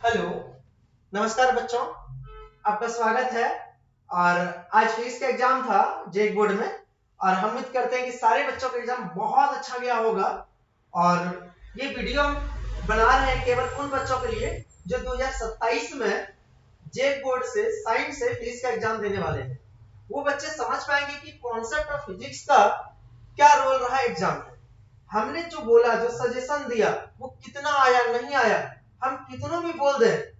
Hello, नमस्कार बच्चों, आपका स्वागत है। और आज फिजिक्स का एग्जाम था जेक बोर्ड में और हम उम्मीद करते हैं कि सारे बच्चों का एग्जाम बहुत अच्छा गया होगा। और ये वीडियो हम बना रहे हैं केवल उन बच्चों के लिए जो 2027 में जेक बोर्ड से साइंस से फिजिक्स का एग्जाम देने वाले हैं। वो बच्चे समझ पाएंगे कि कॉन्सेप्ट ऑफ फिजिक्स का क्या रोल रहा एग्जाम में। हमने जो बोला, जो सजेशन दिया, वो कितना आया नहीं आया, हम कितनों भी बोल दें,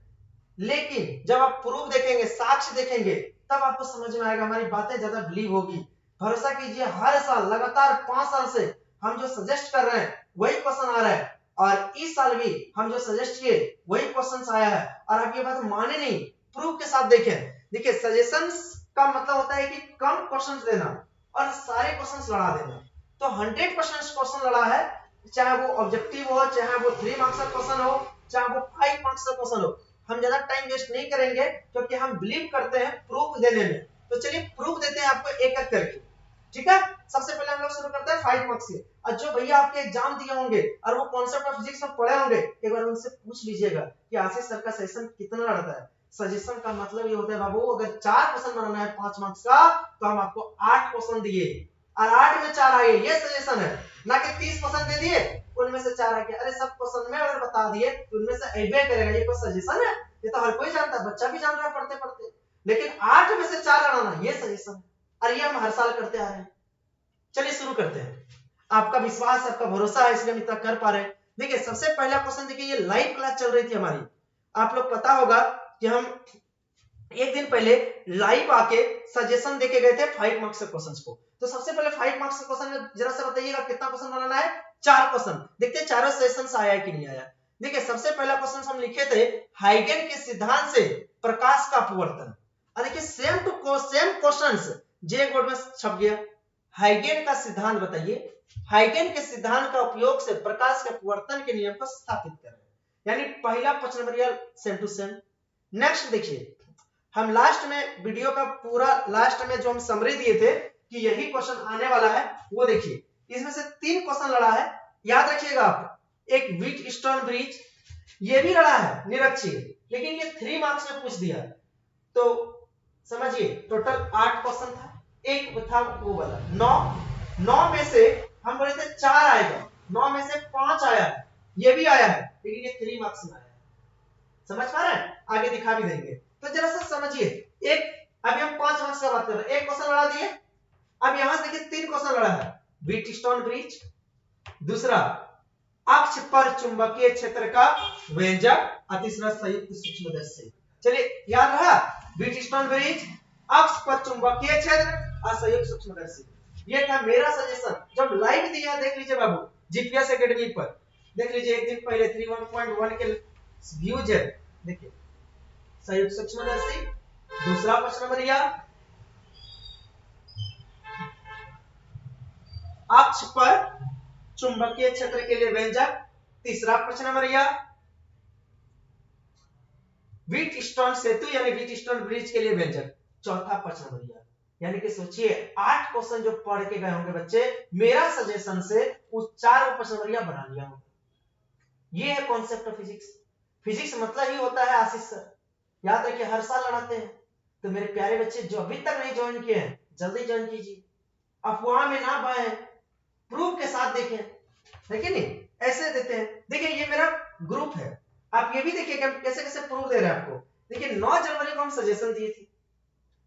लेकिन जब आप प्रूफ देखेंगे, साक्ष्य देखेंगे, तब आपको समझ में आएगा, हमारी बातें ज्यादा बिलीव होगी। भरोसा कीजिए, हर साल लगातार 5 साल से हम जो सजेस्ट कर रहे हैं वही क्वेश्चन आ रहा है और इस साल भी हम जो सजेस्ट किए वही क्वेश्चन आया है। और आप ये बात माने नहीं, प्रूफ के साथ देखें। देखिए, सजेशंस का मतलब होता है कि कम क्वेश्चंस देना और सारे क्वेश्चंस लड़ा देना। तो 100% क्वेश्चन लड़ा है, चाहे वो ऑब्जेक्टिव हो, चाहे वो 3 मार्क्स का क्वेश्चन हो, चाहे वो 5 मार्क्स का क्वेश्चन हो। हम ज्यादा टाइम वेस्ट नहीं करेंगे क्योंकि हम बिलीव करते हैं प्रूफ देने में। तो चलिए प्रूफ देते हैं आपको एक एक करके, ठीक है। सबसे पहले हम लोग शुरू करते हैं 5 मार्क्स से। और जो भैया आपके एग्जाम दिए होंगे और वो कॉन्सेप्ट ऑफ फिजिक्स में पढ़े होंगे, एक बार उनसे पूछ लीजिएगा कि आशीष सर का सेशन कितना लड़ता है। सजेशन का मतलब ये होता है बाबू, अगर 4 क्वेश्चन बनाना है 5 मार्क्स का तो हम आपको 8 क्वेश्चन दिए और 8 में 4 आए, ये सजेशन है। ना कि 30 क्वेश्चन दे दिए, उनमें से 4 आ गया। अरे सब क्वेश्चन में अगर बता दिए तो उनमें से अबे करेगा, ये कोई सजेशन है? ये तो हर कोई जानता है, बच्चा भी जान रहा है पढ़ते पढ़ते। लेकिन 8 में से 4 लगाना, ये सजेशन है और ये हम हर साल करते आ रहे हैं। चलिए शुरू करते हैं। आपका विश्वास, आपका भरोसा है, इसलिए हम इतना कर पा रहे हैं। देखिए, सबसे पहला क्वेश्चन देखिए, ये लाइव क्लास चल रही थी हमारी। आप लोग पता होगा कि हम एक दिन पहले लाइव आके सजेशन देके गए थे 5 मार्क्स के क्वेश्चंस को। तो सबसे पहले 5 मार्क्स के क्वेश्चन में जरा सा बताइएगा कितना क्वेश्चन बनाना है? 4 क्वेश्चन। देखते हैं चारों सेशंस आया है कि नहीं आया। देखिए, सबसे पहला क्वेश्चन हम लिखे थे, हाइगन के सिद्धांत से प्रकाश का अपवर्तन। और देखिए, सेम क्वेश्चंस जे बोर्ड में छप गया। हाइगन का सिद्धांत बताइए, हाइगन के सिद्धांत का उपयोग से प्रकाश के अपवर्तन के नियम को स्थापित करें। यानी पहला 5 number same to same. Next देखिए, हम लास्ट में वीडियो का पूरा लास्ट में जो हम समरी दिए थे कि यही क्वेश्चन आने वाला है, वो देखिए। इसमें से 3 क्वेश्चन लड़ा है, याद रखिएगा आप। एक व्हीट स्टोन ब्रिज, ये भी लड़ा है निरक्षीय, लेकिन ये 3 मार्क्स में पूछ दिया। तो समझिए, टोटल 8 क्वेश्चन था, एक था वो वाला 9 में से हम बोले थे 4 आएगा, 9 में से 5 आया है, ये भी आया है, लेकिन ये 3 मार्क्स में आया है। समझ पा रहे हैं? आगे दिखा भी देंगे। तो जरा सा समझिए, एक अभी हम 5 मार्क्स का बात कर रहे हैं, एक क्वेश्चन लड़ा दिए। अब यहां से देखिए 3 क्वेश्चन लड़ा है, व्हीटस्टोन ब्रिज, दूसरा अक्ष पर चुंबकीय क्षेत्र का व्यंजक, और तीसरा संयुक्त सूक्ष्मदर्शी। चलिए, याद रहा, व्हीटस्टोन ब्रिज, अक्ष पर चुंबकीय क्षेत्र और संयुक्त सूक्ष्मदर्शी। ये था मेरा सजेशन, जब लाइव दिया देख लीजिए बाबू, जीपीएस एकेडमी पर देख लीजिए, एक दिन पहले 31.1 के व्यूज है। देखिए, संयुक्त सूक्ष्मदर्शी, दूसरा 5 नंबर अक्ष पर चुंबकीय क्षेत्र के लिए व्यंजक, तीसरा 5 नंबर व्हीटस्टोन सेतु यानी व्हीटस्टोन ब्रिज के लिए व्यंजक, चौथा 5 नंबर। यानी कि सोचिए 8 क्वेश्चन जो पढ़ के गए होंगे बच्चे मेरा सजेशन से, उस 4 5 नंबर बना लिया होगा। ये है कॉन्सेप्ट ऑफ फिजिक्स। फिजिक्स मतलब ही होता है आशीष सर, याद रखिए, हर साल लड़ाते हैं। तो मेरे प्यारे बच्चे जो अभी तक नहीं ज्वाइन किए हैं, जल्दी ज्वाइन कीजिए। अफवाह में ना पाए, प्रूफ के साथ देखें, है कि नहीं? ऐसे देते हैं। देखिए, ये मेरा ग्रुप है, आप ये भी देखिए कि हम कैसे कैसे प्रूफ दे रहे हैं आपको। देखिए, 9 जनवरी को हम सजेशन दिए थे,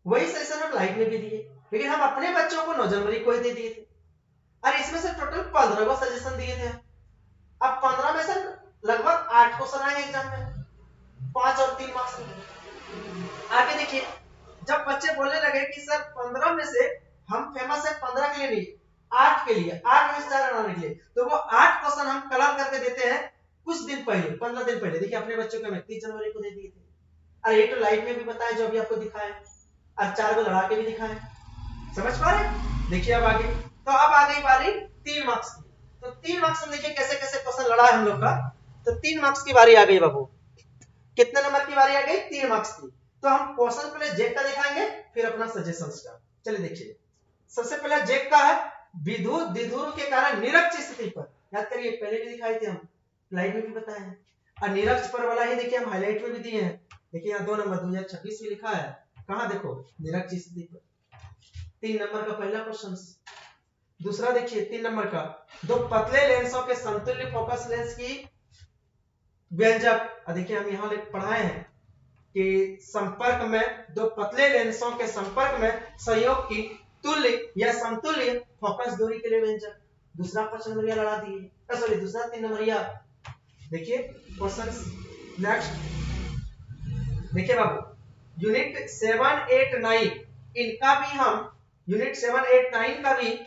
वही सजेशन हम लाइव में भी दिए, लेकिन हम अपने बच्चों को 9 जनवरी को ही दे दिए थे। और इसमें से टोटल 15 को सजेशन दिए थे। अब 15 में से लगभग 8 क्वेश्चन आए एग्जाम में, 5 और 3 मार्क्स में। आगे देखिए, जब बच्चे बोलने लगे कि सर 15 में से हम फेमस है 15 के लिए नहीं, 8 के लिए, 8 में से 4 बनाने के लिए, तो वो 8 क्वेश्चन हम कलर करके देते हैं कुछ दिन पहले, 15 दिन पहले। देखिए, अपने बच्चों को 30 जनवरी को दे दिए थे। अरे ये तो लाइव में भी बताया जो अभी आपको दिखाया, और 4 को लड़ा के भी दिखाया। समझ पा रहे? देखिए अब आगे, तो अब आ गई बारी 3 मार्क्स की। तो 3 मार्क्स में देखिए कैसे कैसे क्वेश्चन लड़ा है हम लोग का। तो 3 मार्क्स की बारी आ गई बाबू। कितने नंबर की बारी आ गई? 3 मार्क्स की। तो हम क्वेश्चन पहले जेक का दिखाएंगे, फिर अपना सजेशंस का। चलिए देखिए, सबसे पहले जेक का है, विद्युत द्विध्रुव के कारण निरक्ष स्थिति पर, याद करिए पहले भी दिखाए थे हम, लाइव में भी बताए हैं, और निरक्ष पर वाला ही देखिए हम हाईलाइट में भी दिए हैं। देखिए यहाँ 2 नंबर 2026 में लिखा है, कहाँ देखो निरक्ष स्थिति पर। 3 नंबर का पहला क्वेश्चन। दूसरा देखिए 3 नंबर का, दो पतले लेंसों के समतुल्य फोकस लेंस की व्यंजक। देखिए हम यहाँ पढ़ाए हैं कि संपर्क में दो पतले लेंसों के संपर्क में संयोग की तुल्य या समतुल्य फोकस दूरी के लिए व्यंजक। दूसरा 5 नंबरिया लड़ा दिए, सॉरी दूसरा 3 नंबरिया। देखिए क्वेश्चन नेक्स्ट देखिए बाबू, यूनिट 7 8 9 इनका भी हम यूनिट 7 8 9 का भी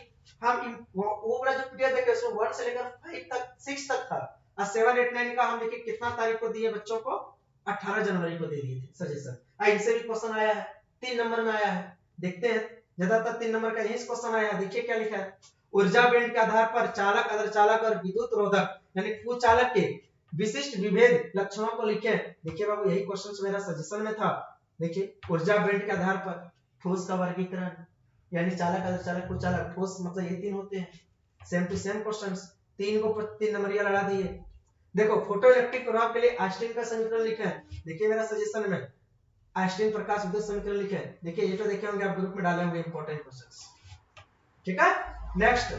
हम वो वाला जो पीडीएफ देखे उसमें 1 से लेकर 5 तक 6 तक था, और 7 8 9 का हम देखिए कितना तारीख को दिए बच्चों को, 18 जनवरी को दे दिए थे सजेशन। इनसे भी क्वेश्चन आया है, 3 नंबर में आया है। देखते हैं, ज्यादातर 3 नंबर का यही क्वेश्चन आया है। देखिए क्या लिखा है, ऊर्जा बैंड के आधार पर चालक, अर्धचालक और विद्युत रोधक यानी कुचालक के विशिष्ट विभेद लक्षणों को लिखें। देखिए बाबू यही क्वेश्चन मेरा सजेशन में था। देखिए ऊर्जा बैंड के आधार पर ठोस का वर्गीकरण यानी चालक, अर्धचालक, कुचालक, ठोस, मतलब ये 3 होते हैं। सेम टू सेम क्वेश्चंस, 3 को 3 नंबरिया लगा दिए। देखो फोटो इलेक्ट्रिक प्रभाव के लिए आइंस्टीन का समीकरण लिखा है। देखिए मेरा सजेशन में आइंस्टीन प्रकाश विद्युत समीकरण लिखा है। देखिए ये तो देखे होंगे आप, ग्रुप में डाले होंगे इंपॉर्टेंट क्वेश्चंस। ठीक है, नेक्स्ट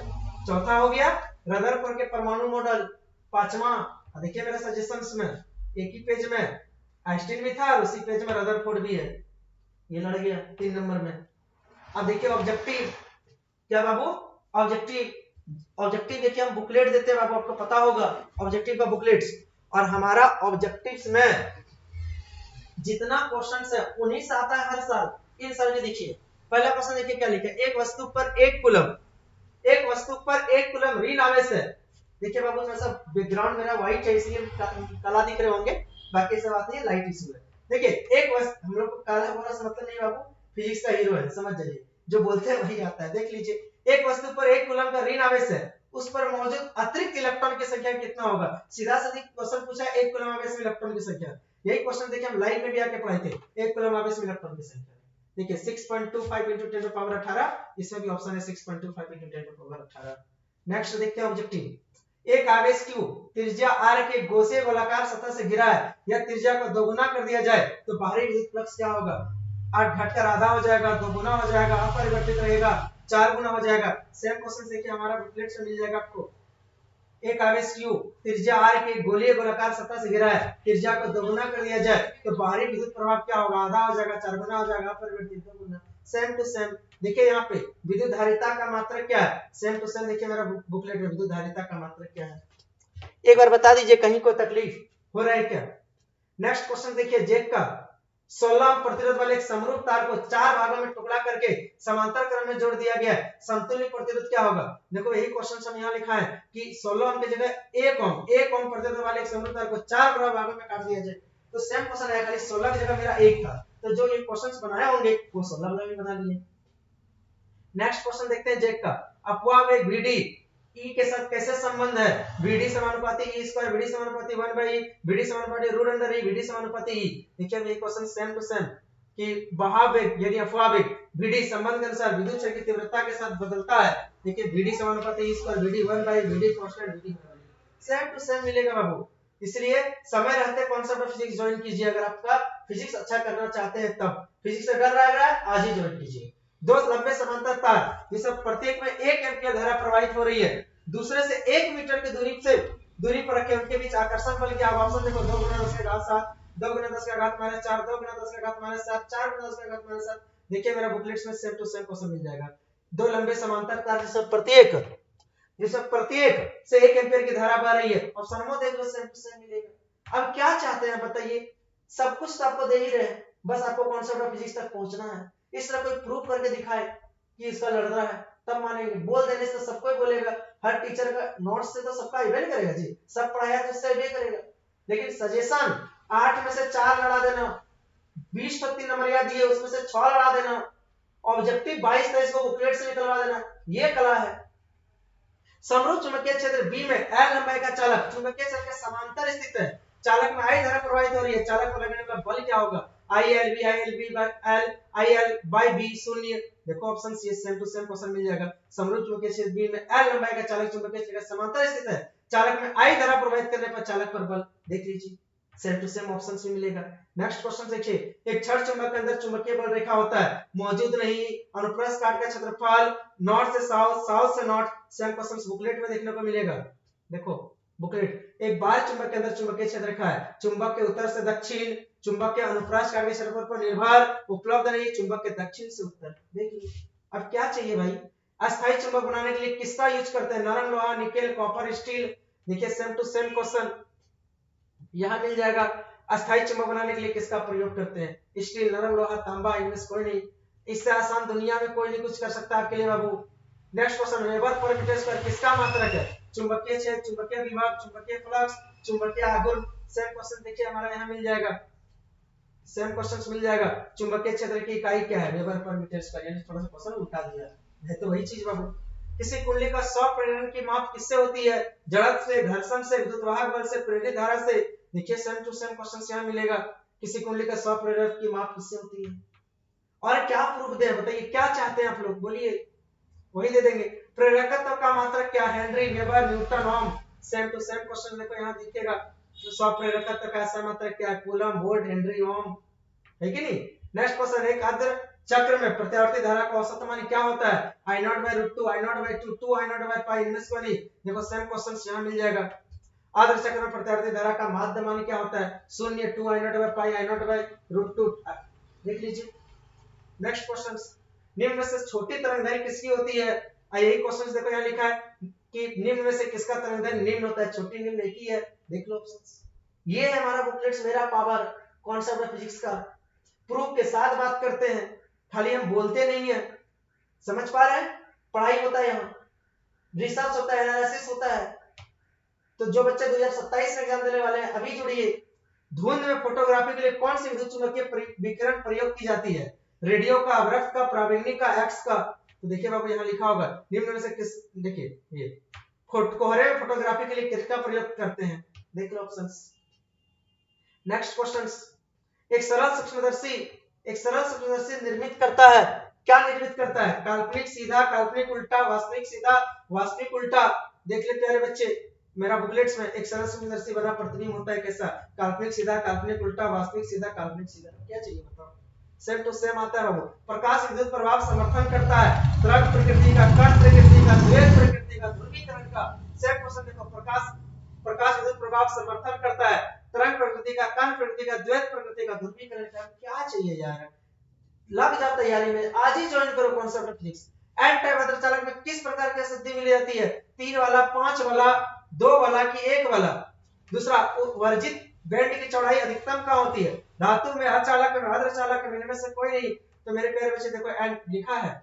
चौथा हो गया रदरफोर्ड के परमाणु मॉडल। 5वां देखिए मेरा सजेशंस में एक ही पेज में आइंस्टीन भी था और उसी पेज में रदरफोर्ड भी है। ये लड़ गया 3 नंबर में। अब देखिए ऑब्जेक्टिव, क्या बाबू ऑब्जेक्टिव देखिए हम बुकलेट देते हैं बाबू, आपको पता होगा ऑब्जेक्टिव का बुकलेट्स। और हमारा ऑब्जेक्टिव्स में जितना क्वेश्चंस है उन्हीं से आता है हर साल। इन साल में देखिए पहला क्वेश्चन देखिए क्या लिखा है, एक वस्तु पर 1 कूलम, एक वस्तु पर 1 कूलम ऋण आवेश है। देखिए बाबू थोड़ा सा बैकग्राउंड मेरा व्हाइट है इसलिए काला दिख रहे होंगे, बाकी सब आती है लाइट इशू है। देखिए एक वस्तु, हम लोग को काला होना से मतलब नहीं बाबू, फिजिक्स का हीरो है समझ जाइए, जो बोलते हैं वही आता है। देख लीजिए एक वस्तु पर 1 कूलम का ऋण आवेश है, उस पर मौजूद अतिरिक्त इलेक्ट्रॉन की संख्या कितना होगा। सीधा सीधा क्वेश्चन पूछा है 1 कूलम आवेश में इलेक्ट्रॉन की संख्या। यही क्वेश्चन देखिए हम लाइव में भी आके पढ़ाए थे, 1 कूलम आवेश में इलेक्ट्रॉन की संख्या। देखिए 6.25 into 10 to the power 18, इसमें भी ऑप्शन है 6.25 into 10 to the power 18। Next देखते हैं ऑब्जेक्टिव, एक आवेश Q त्रिज्या r के गोसे गोलाकार सतह से घिरा है, या त्रिज्या को दोगुना कर दिया जाए तो बाहरी विद्युत फ्लक्स क्या होगा। 8 घटकर आधा हो जाएगा, दोगुना हो जाएगा, अपरिवर्तित रहेगा, 4 गुना हो जाएगा। सेम क्वेश्चन देखिए हमारा बुकलेट से मिल जाएगा आपको। एक आवेश Q त्रिज्या r के गोलीय गोलाकार सतह से घिरा है, त्रिज्या को दोगुना कर दिया जाए तो बाहरी विद्युत प्रभाव क्या होगा, आधा हो जाएगा, 4 गुना हो जाएगा, अपरिवर्तित 2 गुना। सेम टू सेम देखिए यहाँ पे विद्युत धारिता का मात्रक क्या है, सेम टू सेम देखिए मेरा बुकलेट में विद्युत धारिता का मात्रक क्या है। एक बार बता दीजिए कहीं कोई तकलीफ हो रहा है क्या। नेक्स्ट क्वेश्चन देखिए जेक का, 16 प्रतिरोध वाले एक समरूप तार को 4 भागों में टुकड़ा करके समांतर क्रम में जोड़ दिया गया है, समतुल्य प्रतिरोध क्या होगा। देखो यही क्वेश्चन हम यहाँ लिखा है कि 16 ओम की जगह 1 ओम प्रतिरोध वाले एक समरूप तार को 4 बराबर भागों में काट दिया जाए, तो सेम क्वेश्चन है, खाली 16 की जगह मेरा 1 था, तो जो ये क्वेश्चंस बनाए होंगे वो 16 में बना लिए। नेक्स्ट क्वेश्चन देखते हैं जेक का, अपवाह वेग vd E के साथ कैसे संबंध है, vd समानुपाती E स्क्वायर, vd समानुपाती 1 by E, vd समानुपाती रूट अंडर E, vd समानुपाती E। देखिए ये क्वेश्चन सेम टू सेम कि बहाव वेग यानी अपवाह वेग vd संबंध के अनुसार विद्युत क्षेत्र की तीव्रता के साथ बदलता है। देखिए vd समानुपाती E square, vd 1 by vd कांस्टेंट, vd सेम टू सेम मिलेगा बाबू। इसलिए समय रहते कॉन्सेप्ट ऑफ फिजिक्स ज्वाइन कीजिए, अगर आपका फिजिक्स अच्छा करना चाहते हैं तब। फिजिक्स से डर रहा है आज ही ज्वाइन कीजिए। दो लंबे समांतर तार जिसमें प्रत्येक में 1 एम्पीयर धारा प्रवाहित हो रही है, दूसरे से 1 मीटर की दूरी पर रखे, उनके बीच आकर्षण बल क्या होगा। ऑप्शन देखो 2 × 10 का घात 7, 2 × 10 का घात -4, 2 × 10 का घात -7, 4 × 10 का घात -7। देखिए मेरा बुकलेट्स में सेम टू सेम क्वेश्चन मिल जाएगा। दो लंबे समांतर तार जिसमें प्रत्येक से 1 एम्पीयर की धारा बह रही है, ऑप्शन में देख लो सेम टू सेम मिलेगा। अब क्या चाहते हैं बताइए, सब कुछ तो आपको दे ही रहे हैं, बस आपको कॉन्सेप्ट ऑफ फिजिक्स तक पहुंचना है। इस तरह कोई प्रूफ करके दिखाए कि इसका लड़ रहा है तब मानेंगे। बोल देने से सबको ही बोलेगा, हर टीचर का नोट्स से तो सबका इवेंट करेगा जी, सब पढ़ाया तो उससे भी करेगा। लेकिन सजेशन 8 में से 4 लड़ा देना, 20 पर 3 नंबर याद दिए उसमें से 6 लड़ा देना, ऑब्जेक्टिव 22-23 को बुकलेट से निकलवा देना, ये कला है। समरूप चुंबकीय क्षेत्र बी में L लंबाई का चालक चुंबकीय क्षेत्र के समांतर स्थित है, चालक में I धारा प्रवाहित हो रही है, चालक पर लगने वाला बल क्या होगा, IL by B शून्य। देखो option C same to same question मिल जाएगा। समरूप चुंबकीय क्षेत्र बी में L लंबाई का चालक चुंबकीय क्षेत्र के समांतर स्थित है, चालक में आई धारा प्रवाहित करने पर चालक पर बल, देख लीजिए सेम टू सेम ऑप्शन भी मिलेगा। नेक्स्ट क्वेश्चन देखिए, एक छड़ चुंबक के अंदर चुंबकीय बल रेखा होता है, मौजूद नहीं, अनुप्रस्थ काट का क्षेत्रफल नॉर्थ से साउथ, साउथ से नॉर्थ, सेम क्वेश्चन बुकलेट में देखने को मिलेगा। देखो बुकलेट, एक बार चुंबक के अंदर चुंबकीय क्षेत्र रेखा है, चुंबक के उत्तर से दक्षिण, चुंबक के अनुप्रस्थ काट के क्षेत्रफल पर निर्भर, उपलब्ध नहीं, चुंबक के दक्षिण से उत्तर। देखिए अब क्या चाहिए भाई, अस्थायी चुंबक बनाने के लिए किसका यूज करते हैं, नरम लोहा, निकेल, कॉपर, स्टील। देखिए सेम टू सेम क्वेश्चन यहां मिल जाएगा, अस्थायी चुंबक बनाने के लिए किसका प्रयोग करते हैं, स्टील, नरम लोहा, तांबा, इनमें से कोई नहीं, इससे आसान दुनिया में कोई नहीं कुछ कर सकता आपके लिए बाबू। Next question, weber per metre square किसका मात्रक है, चुंबकीय क्षेत्र, चुंबकीय विभव, चुंबकीय फ्लक्स, चुंबकीय आघूर्ण। सेम क्वेश्चन देखिए हमारा यहाँ मिल जाएगा, सेम क्वेश्चंस मिल जाएगा, चुंबकीय क्षेत्र की इकाई क्या है, वेबर पर मीटर स्क्वायर, यानी थोड़ा सा क्वेश्चन उल्टा दिया है तो वही चीज बाबू। किसी कुंडली का स्व प्रेरण की माप किससे होती है, जड़त्व से, घर्षण से, विद्युतवाहक बल से, प्रेरित धारा से। देखिए सेम टू सेम क्वेश्चंस यहां मिलेगा, किसी कुंडली का स्व प्रेरण की माप किससे होती है। और क्या प्रूफ दे बताइए, क्या चाहते हैं आप लोग, बोलिए, वही दे देंगे। प्रेरकत्व का मात्रक क्या, henry, weber, newton, ohm. Same to same question देखो यहां दिखेगा, तो स्व प्रेरकत्व का ऐसा मात्रक क्या है, कूलम, वोल्ट, हेनरी, ओम, है कि नहीं। नेक्स्ट क्वेश्चन, एक आदर्श चक्र में प्रत्यावर्ती धारा का औसत मान क्या होता है, I not by root 2, I not by 2, 2 I not by pi, इनमें से नहीं। देखो सेम क्वेश्चन यहां मिल जाएगा, आदर्श चक्र में प्रत्यावर्ती धारा का माध्य मान क्या होता है, 0, 2 I not by pi, I not by root 2, देख लीजिए। नेक्स्ट क्वेश्चन, निम्न में से छोटी तरंगदैर्घ्य किसकी होती है, यही क्वेश्चन देखो यहां लिखा है कि निम्न में से किसका तरंगदैर्घ्य निम्न होता है, छोटी निम्न एक ही है, देख लो ऑप्शंस। ये है हमारा बुकलेट्स मेरा पावर, कॉन्सेप्ट ऑफ फिजिक्स का, प्रूफ के साथ बात करते हैं, खाली हम बोलते नहीं है, समझ पा रहे हैं, पढ़ाई होता है यहाँ, रिसर्च होता है, एनालिसिस होता है। तो जो बच्चे 2027 में एग्जाम देने वाले हैं अभी जुड़िए। धुंध में फोटोग्राफी के लिए कौन सी विद्युत चुंबकीय विकिरण प्रयोग की जाती है, रेडियो का, अवरक्त का, प्रावीणिक का, एक्स का। तो देखिए बाबू यहाँ लिखा होगा, निम्न में से किस, देखिए ये कोहरे में फोटोग्राफी के लिए किसका प्रयोग करते हैं, देख लो ऑप्शंस। नेक्स्ट क्वेश्चंस, एक सरल सूक्ष्मदर्शी निर्मित करता है, क्या निर्मित करता है, काल्पनिक सीधा, काल्पनिक उल्टा, वास्तविक सीधा, वास्तविक उल्टा। देख ले प्यारे बच्चे, मेरा बुकलेट्स में एक सरल सूक्ष्मदर्शी बना प्रतिबिंब होता है कैसा, काल्पनिक सीधा, काल्पनिक उल्टा, वास्तविक सीधा, काल्पनिक सीधा। क्या चाहिए बताओ, सेम टू सेम आता है बाबू। प्रकाश विद्युत प्रभाव समर्थन करता है, तरंग प्रकृति का, कण प्रकृति का, द्वैत प्रकृति का, ध्रुवीकरण का। सेम क्वेश्चन देखो, प्रकाश विद्युत प्रभाव समर्थन करता है, तरंग प्रकृति का, कण प्रकृति का, द्वैत प्रकृति का, ध्रुवीकरण का। क्या चाहिए यार, लग जा तैयारी में, आज ही ज्वाइन करो concept of physics. N type अर्धचालक में किस प्रकार की अशुद्धि मिली जाती है, 3 वाला, 5 वाला, 2 वाला कि 1 वाला। दूसरा, वर्जित बैंड की चौड़ाई अधिकतम क्या होती है, धातु में, अर्धचालक में, अर्धचालक में, इनमें से कोई नहीं। तो मेरे प्यारे बच्चे देखो एन लिखा है,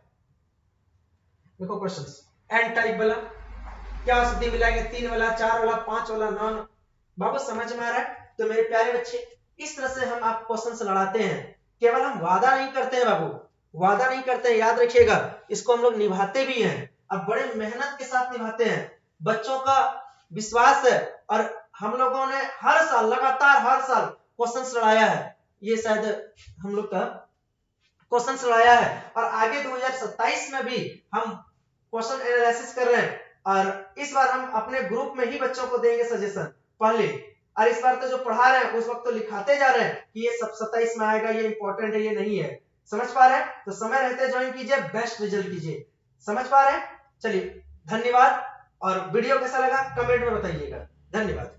देखो क्वेश्चंस, एन टाइप वाला क्या अशुद्धि मिलाएंगे, 3 वाला, 4 वाला, 5 वाला, नॉन। बाबू समझ में आ रहा है। तो मेरे प्यारे बच्चे इस तरह से हम आप क्वेश्चन लड़ाते हैं, केवल हम वादा नहीं करते हैं बाबू, वादा नहीं करते हैं, याद रखिएगा, इसको हम लोग निभाते भी हैं, अब बड़े मेहनत के साथ निभाते हैं। बच्चों का विश्वास है, और हम लोगों ने हर साल लगातार हर साल क्वेश्चन लड़ाया है, ये शायद हम लोग का क्वेश्चन लड़ाया है, और आगे 2027 में भी हम क्वेश्चन एनालिसिस कर रहे हैं। और इस बार हम अपने ग्रुप में ही बच्चों को देंगे सजेशन पहले, और इस बार तो जो पढ़ा रहे हैं उस वक्त तो लिखाते जा रहे हैं कि ये सब 27 में आएगा, ये इंपॉर्टेंट है, ये नहीं है, समझ पा रहे हैं। तो समय रहते ज्वाइन कीजिए, बेस्ट रिजल्ट कीजिए, समझ पा रहे हैं। चलिए धन्यवाद, और वीडियो कैसा लगा कमेंट में बताइएगा, धन्यवाद।